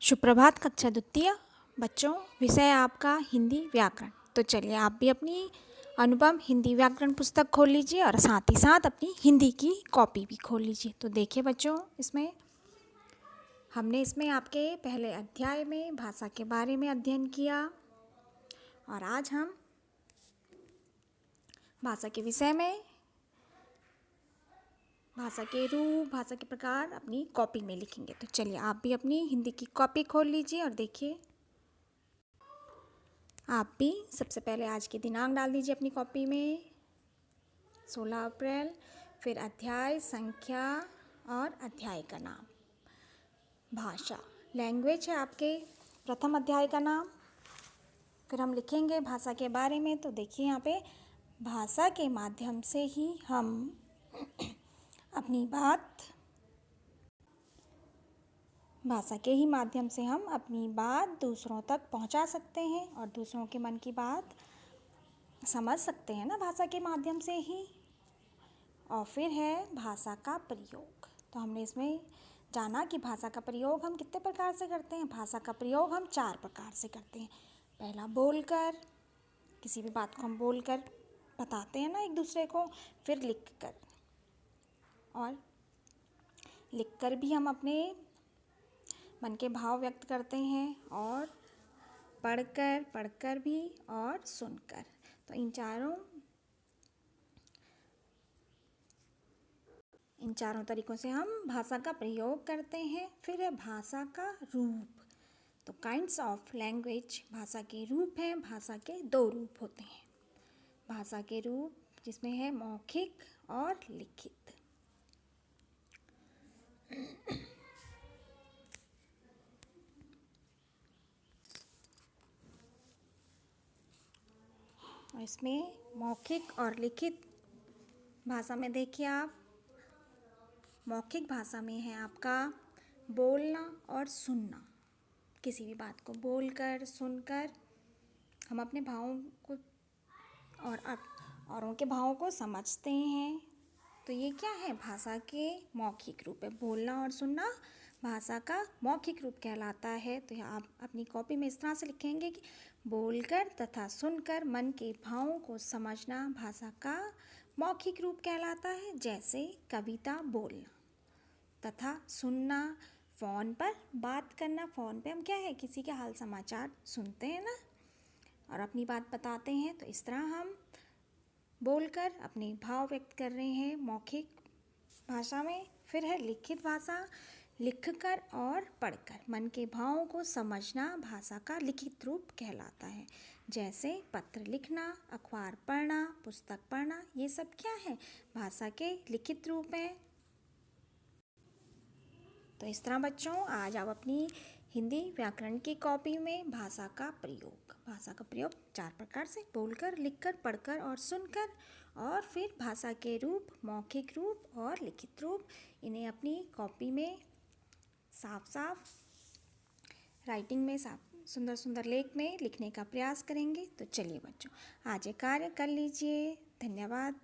सुप्रभात कक्षा द्वितीय बच्चों, विषय आपका हिंदी व्याकरण। तो चलिए आप भी अपनी अनुपम हिंदी व्याकरण पुस्तक खोल लीजिए और साथ ही साथ अपनी हिंदी की कॉपी भी खोल लीजिए। तो देखिए बच्चों, हमने इसमें आपके पहले अध्याय में भाषा के बारे में अध्ययन किया और आज हम भाषा के विषय में भाषा के रूप, भाषा के प्रकार अपनी कॉपी में लिखेंगे। तो चलिए आप भी अपनी हिंदी की कॉपी खोल लीजिए और देखिए आप भी सबसे पहले आज की दिनांक डाल दीजिए अपनी कॉपी में 16 अप्रैल, फिर अध्याय संख्या और अध्याय का नाम। भाषा लैंग्वेज है आपके प्रथम अध्याय का नाम। फिर हम लिखेंगे भाषा के बारे में। तो देखिए यहाँ पे भाषा के माध्यम से ही हम अपनी बात दूसरों तक पहुंचा सकते हैं और दूसरों के मन की बात समझ सकते हैं ना भाषा के माध्यम से ही। और फिर है भाषा का प्रयोग। तो हमने इसमें जाना कि भाषा का प्रयोग हम कितने प्रकार से करते हैं। भाषा का प्रयोग हम 4 प्रकार से करते हैं। पहला बोलकर, किसी भी बात को हम बोलकर बताते हैं ना एक दूसरे को। फिर लिखकर, और लिखकर भी हम अपने मन के भाव व्यक्त करते हैं, और पढ़कर भी, और सुनकर। तो इन चारों तरीकों से हम भाषा का प्रयोग करते हैं। फिर है भाषा का रूप। तो काइंड्स ऑफ लैंग्वेज, भाषा के रूप हैं। भाषा के 2 रूप होते हैं। भाषा के रूप जिसमें है मौखिक और लिखित। और इसमें मौखिक और लिखित भाषा में देखिए आप, मौखिक भाषा में है आपका बोलना और सुनना। किसी भी बात को बोलकर, सुनकर हम अपने भावों को और औरों के भावों को समझते हैं। तो ये क्या है, भाषा के मौखिक रूप है। बोलना और सुनना भाषा का मौखिक रूप कहलाता है। तो आप अपनी कॉपी में इस तरह से लिखेंगे कि बोलकर तथा सुनकर मन के भावों को समझना भाषा का मौखिक रूप कहलाता है। जैसे कविता बोलना तथा सुनना, फ़ोन पर बात करना। फ़ोन पे हम क्या है, किसी के हाल समाचार सुनते हैं ना और अपनी बात बताते हैं। तो इस तरह हम बोलकर अपने भाव व्यक्त कर रहे हैं मौखिक भाषा में। फिर है लिखित भाषा। लिखकर और पढ़कर मन के भावों को समझना भाषा का लिखित रूप कहलाता है। जैसे पत्र लिखना, अखबार पढ़ना, पुस्तक पढ़ना, ये सब क्या है, भाषा के लिखित रूप हैं। तो इस तरह बच्चों आज आप अपनी हिंदी व्याकरण की कॉपी में भाषा का प्रयोग 4 प्रकार से, बोलकर, लिखकर, पढ़कर और सुनकर। और फिर भाषा के रूप, मौखिक रूप और लिखित रूप, इन्हें अपनी कॉपी में साफ राइटिंग में सुंदर सुंदर लेख में लिखने का प्रयास करेंगे। तो चलिए बच्चों आज ये कार्य कर लीजिए। धन्यवाद।